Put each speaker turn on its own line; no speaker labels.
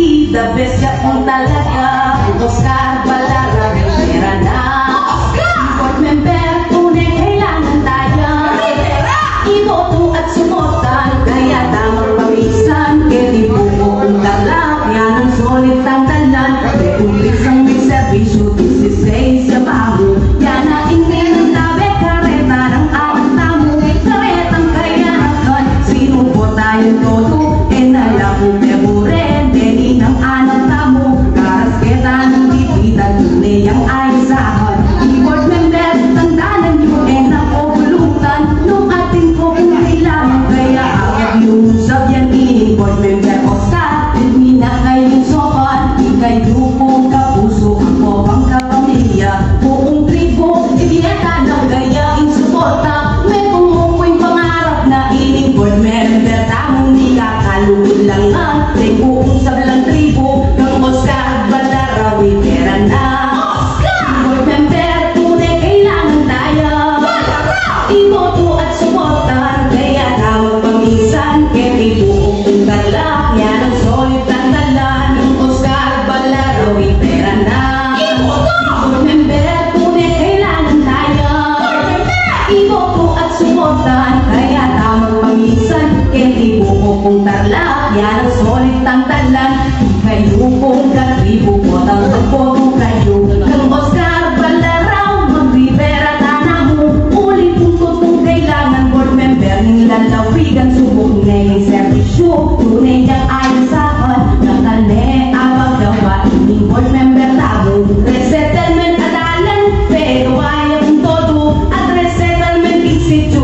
the best ka kung talaga. Oscar Balara, pera na. Board member, tunay kailangan tayo. Iboto at sumutan, kaya tamang pawisan. Kaya di buko kung talak, yan ang solid ang talan. May umpis ang may servisyo, 16 sa bago. Yan na ingin ng tabi, kareta ng awang tamo. Karetang kaya nakan, sino po tayong todo? Nalamu memoren, deni ng anong tamo. Karasketa ng dipitan, tunay ang ayusahan. Board member, tandaan nyo ang ovulutan. Nung ating ko kung kailangan, kaya agad yung usap yan ini. Board member Oscar, hindi na kayong sopan. Di kayo pong kapuso, ako ang kapamilya. Buong tribo, ibiyata ng gayaing suporta. May tumukoy pangarap na ini. Board member, tamong di kakalugod lang nga. May buong sablang tribo ng Oscar Balara, pera na. Board member, tunay kailangan tayo. Iboto at suportahan, kaya tawag paminsan. Kaya may buong talak, yan ang solid ang talan ng Oscar Balara, pera na. Board member, tunay kailangan tayo. Iboto at suportahan, kaya tawag paminsan. Kaya may buong talak, yan ang solid ang talan. Kayo pong katribo, botang pagboto kayo ng Oscar Balara, magribera tana mo. Ulit puntod kung kailangan. Board member, nilalawigan, subok ngayong servisyo. Tunay niyang ayusahan, nakane abang gawain ni board member tamo. Resettlement adalan, pero ayaw kong todo. At resettlement visit